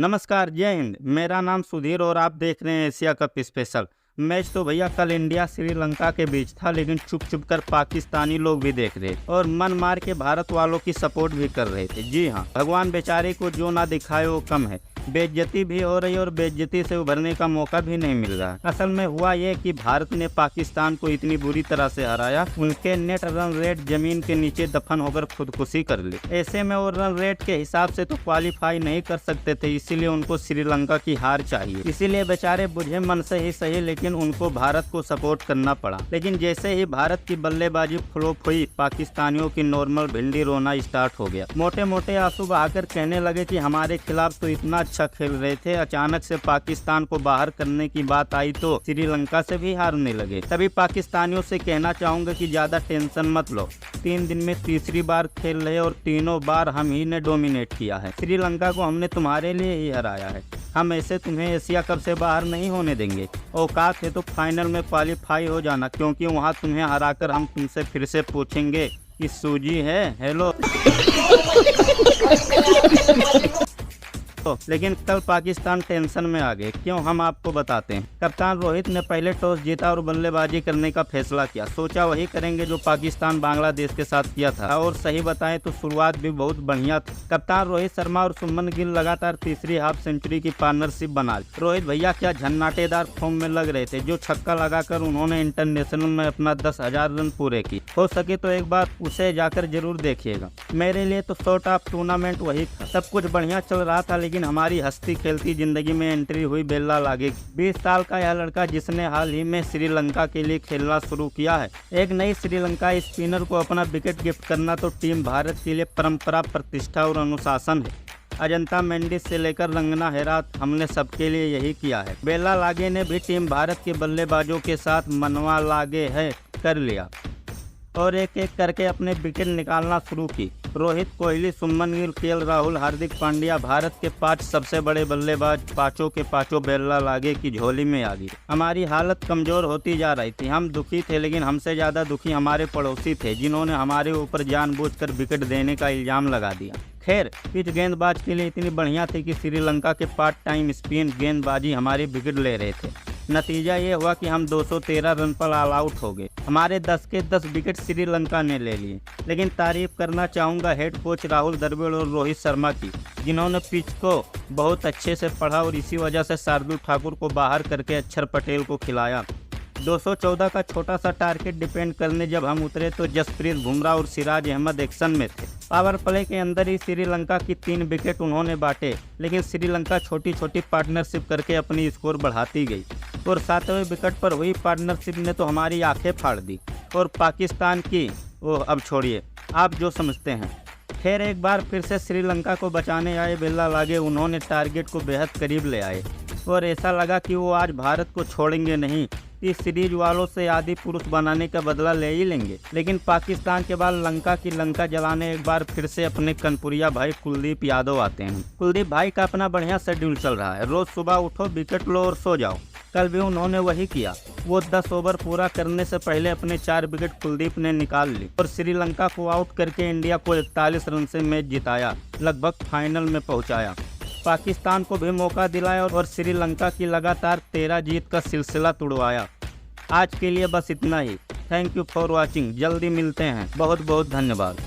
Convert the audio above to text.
नमस्कार, जय हिंद। मेरा नाम सुधीर और आप देख रहे हैं एशिया कप स्पेशल। मैच तो भैया कल इंडिया श्रीलंका के बीच था, लेकिन छुप छुप कर पाकिस्तानी लोग भी देख रहे और मन मार के भारत वालों की सपोर्ट भी कर रहे थे। जी हाँ, भगवान बेचारे को जो ना दिखाए वो कम है। बेइज्जती भी हो रही और बेइज्जती से उभरने का मौका भी नहीं मिल रहा। असल में हुआ ये कि भारत ने पाकिस्तान को इतनी बुरी तरह से हराया, उनके नेट रन रेट जमीन के नीचे दफन होकर खुदकुशी कर ली। ऐसे में वो रन रेट के हिसाब से तो क्वालिफाई नहीं कर सकते थे, इसीलिए उनको श्रीलंका की हार चाहिए। इसीलिए बेचारे बुझे मन से ही सही, लेकिन उनको भारत को सपोर्ट करना पड़ा। लेकिन जैसे ही भारत की बल्लेबाजी फ्लॉप हुई, पाकिस्तानियों की नॉर्मल भिंडी रोना स्टार्ट हो गया। मोटे मोटे आंसू बहाकर कहने लगे कि हमारे खिलाफ तो इतना अच्छा खेल रहे थे, अचानक से पाकिस्तान को बाहर करने की बात आई तो श्रीलंका से भी हारने लगे। तभी पाकिस्तानियों से कहना चाहूंगा कि ज्यादा टेंशन मत लो। 3 दिन में तीसरी बार खेल रहे और तीनों बार हम ही ने डोमिनेट किया है। श्रीलंका को हमने तुम्हारे लिए ही हराया है। हम ऐसे तुम्हें एशिया कप से बाहर नहीं होने देंगे। औकात है तो फाइनल में क्वालिफाई हो जाना, क्योंकि वहाँ तुम्हें हराकर हम तुमसे फिर से पूछेंगे कि सूजी है। हेलो लेकिन कल पाकिस्तान टेंशन में आ गए। क्यों, हम आपको बताते हैं। कप्तान रोहित ने पहले टॉस जीता और बल्लेबाजी करने का फैसला किया। सोचा वही करेंगे जो पाकिस्तान बांग्लादेश के साथ किया था, और सही बताएं तो शुरुआत भी बहुत बढ़िया थी। कप्तान रोहित शर्मा और सुमन गिल लगातार तीसरी हाफ सेंचुरी की पार्टनरशिप बना ली। रोहित भैया क्या झन्नाटेदार फॉर्म में लग रहे थे। जो छक्का लगाकर उन्होंने इंटरनेशनल में अपना 10,000 रन पूरे किए। हो सके तो एक बार उसे जाकर जरूर देखिएगा। मेरे लिए तो शॉर्ट ऑफ टूर्नामेंट वही था। सब कुछ बढ़िया चल रहा था, लेकिन हमारी हंसती खेलती जिंदगी में एंट्री हुई बेला लागे। 20 साल का यह लड़का जिसने हाल ही में श्रीलंका के लिए खेलना शुरू किया है। एक नई श्रीलंका स्पिनर को अपना विकेट गिफ्ट करना तो टीम भारत के लिए परंपरा, प्रतिष्ठा और अनुशासन है। अजंता मेंडिस से लेकर रंगना हेरात, हमने सबके लिए यही किया है। बेला लागे ने भी टीम भारत के बल्लेबाजों के साथ मनवा लागे है कर लिया और एक एक करके अपने विकेट निकालना शुरू की। रोहित, कोहली, सुमन गिल, केएल राहुल, हार्दिक पांड्या, भारत के 5 सबसे बड़े बल्लेबाज पांचों के पांचों बेला लागे की झोली में आ गई। हमारी हालत कमजोर होती जा रही थी। हम दुखी थे, लेकिन हमसे ज्यादा दुखी हमारे पड़ोसी थे, जिन्होंने हमारे ऊपर जानबूझकर विकेट देने का इल्जाम लगा दिया। खैर, पिच गेंदबाज के लिए इतनी बढ़िया थी कि श्रीलंका के पार्ट टाइम स्पिन गेंदबाजी हमारी विकेट ले रहे थे। नतीजा ये हुआ कि हम 213 रन पर ऑल आउट हो गए। हमारे 10 के 10 विकेट श्रीलंका ने ले लिए। लेकिन तारीफ करना चाहूँगा हेड कोच राहुल द्रविड़ और रोहित शर्मा की, जिन्होंने पिच को बहुत अच्छे से पढ़ा और इसी वजह से शार्दुल ठाकुर को बाहर करके अक्षर पटेल को खिलाया। 214 का छोटा सा टारगेट डिपेंड करने जब हम उतरे तो जसप्रीत बुमराह और सिराज अहमद एक्शन में थे। पावर प्ले के अंदर ही श्रीलंका की 3 विकेट उन्होंने बांटे, लेकिन श्रीलंका छोटी छोटी पार्टनरशिप करके अपनी स्कोर बढ़ाती गई और 7वें विकेट पर हुई पार्टनरशिप ने तो हमारी आंखें फाड़ दी। और पाकिस्तान की वो अब छोड़िए, आप जो समझते हैं। खैर, एक बार फिर से श्रीलंका को बचाने आए बेला लागे। उन्होंने टारगेट को बेहद करीब ले आए और ऐसा लगा कि वो आज भारत को छोड़ेंगे नहीं, इस सीरीज वालों से आदि पुरुष बनाने का बदला ले ही लेंगे। लेकिन पाकिस्तान के बाद लंका की लंका जलाने एक बार फिर से अपने कनपुरिया भाई कुलदीप यादव आते हैं। कुलदीप भाई का अपना बढ़िया शेड्यूल चल रहा है। रोज सुबह उठो, विकेट लो और सो जाओ। कल भी उन्होंने वही किया। वो 10 ओवर पूरा करने से पहले अपने 4 विकेट कुलदीप ने निकाल ली और श्रीलंका को आउट करके इंडिया को 41 रन से मैच जिताया, लगभग फाइनल में पहुंचाया। पाकिस्तान को भी मौका दिलाया और श्रीलंका की लगातार 13 जीत का सिलसिला तुड़वाया। आज के लिए बस इतना ही। Thank you for watching. जल्दी मिलते हैं। बहुत बहुत धन्यवाद।